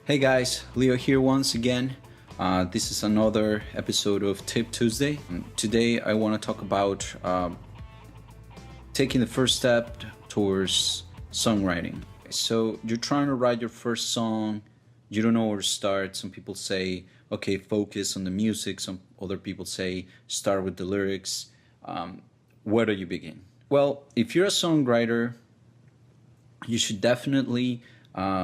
Hey guys, Leo here once again. This is another episode of Tip Tuesday. Today I want to talk about taking the first step towards songwriting. So you're trying to write your first song, you don't know where to start. Some people say, okay, focus on the music. Some other people say, start with the lyrics. Where do you begin? Well, if you're a songwriter, you should definitely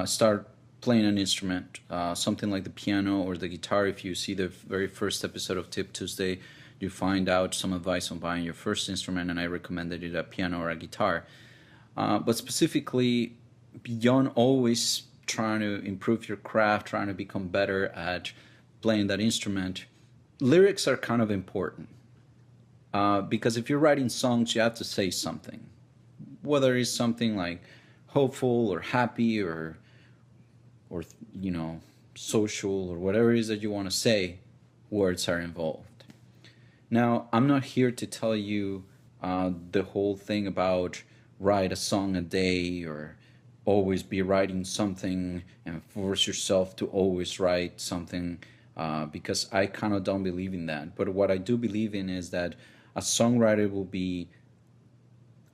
start playing an instrument, something like the piano or the guitar. If you see the very first episode of Tip Tuesday, you find out some advice on buying your first instrument, and I recommended it a piano or a guitar. But specifically, beyond always trying to improve your craft, trying to become better at playing that instrument, lyrics are kind of important. Because if you're writing songs, you have to say something. Whether it's something like hopeful or happy or social or whatever it is that you want to say, words are involved. Now, I'm not here to tell you the whole thing about write a song a day or always be writing something and force yourself to always write something, because I kind of don't believe in that. But what I do believe in is that a songwriter will be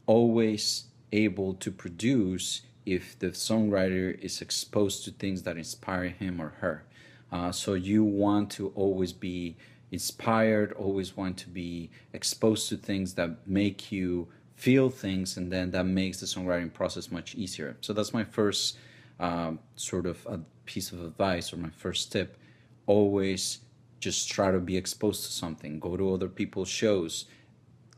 always able to produce if the songwriter is exposed to things that inspire him or her. So you want to always be inspired, always want to be exposed to things that make you feel things, and then that makes the songwriting process much easier. So that's my first sort of a piece of advice, or my first tip. Always just try to be exposed to something. Go to other people's shows,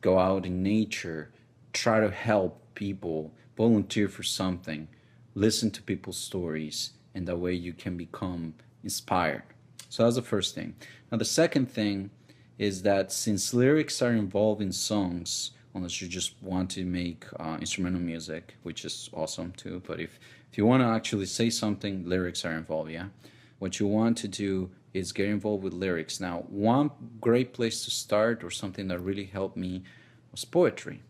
go out in nature, try to help people, volunteer for something, listen to people's stories, and that way you can become inspired. So that's the first thing. Now the second thing is that since lyrics are involved in songs, unless you just want to make instrumental music, which is awesome too, but if you want to actually say something, lyrics are involved, yeah? What you want to do is get involved with lyrics. Now, one great place to start, or something that really helped me, was poetry.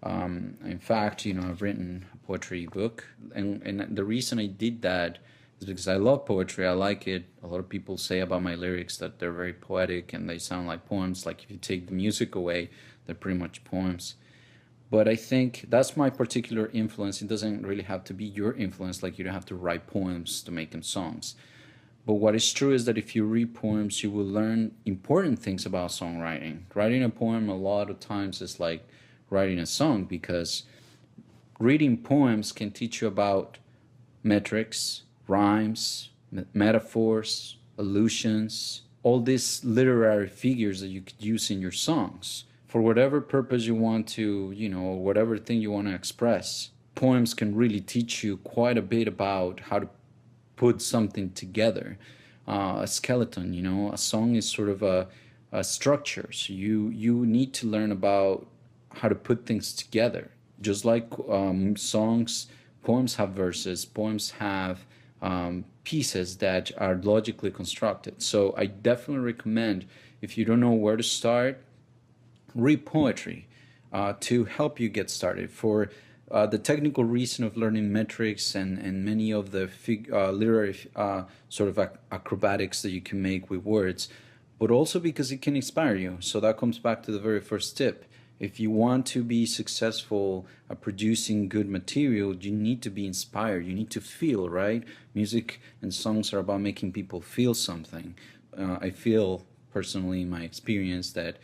In fact, I've written a poetry book, and the reason I did that is because I love poetry. I like it. A lot of people say about my lyrics that they're very poetic and they sound like poems. Like if you take the music away, they're pretty much poems. But I think that's my particular influence. It doesn't really have to be your influence. Like you don't have to write poems to make them songs. But what is true is that if you read poems, you will learn important things about songwriting. Writing a poem a lot of times is like writing a song, because reading poems can teach you about metrics, rhymes, metaphors, allusions, all these literary figures that you could use in your songs for whatever purpose you want to, whatever thing you want to express. Poems can really teach you quite a bit about how to put something together. A skeleton, a song is sort of a structure. So you need to learn about how to put things together. Just like poems have verses, poems have pieces that are logically constructed. So I definitely recommend, if you don't know where to start, read poetry to help you get started. For the technical reason of learning metrics and many of the literary sort of acrobatics that you can make with words, but also because it can inspire you. So that comes back to the very first tip. If you want to be successful at producing good material, you need to be inspired. You need to feel, right? Music and songs are about making people feel something. I feel personally in my experience that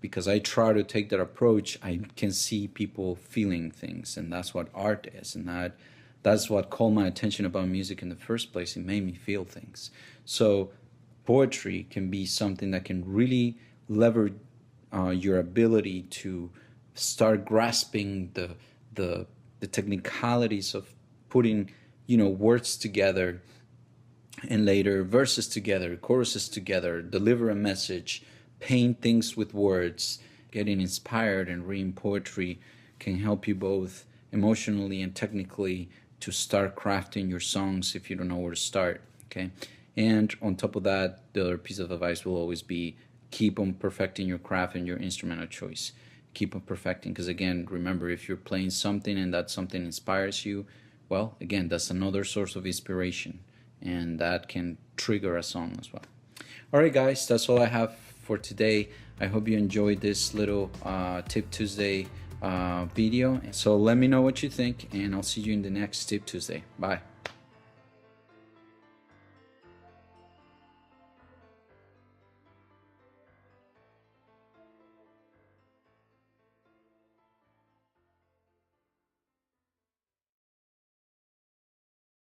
because I try to take that approach, I can see people feeling things, and that's what art is, and that's what called my attention about music in the first place. It made me feel things. So poetry can be something that can really leverage your ability to start grasping the technicalities of putting words together, and later verses together, choruses together, deliver a message, paint things with words. Getting inspired and reading poetry can help you both emotionally and technically to start crafting your songs if you don't know where to start. Okay, and on top of that, the other piece of advice will always be keep on perfecting your craft and your instrument of choice. Keep on perfecting, because again, remember, if you're playing something and that something inspires you, well, again, that's another source of inspiration. and that can trigger a song as well. Alright guys, that's all I have for today. I hope you enjoyed this little Tip Tuesday video. So let me know what you think, and I'll see you in the next Tip Tuesday. Bye.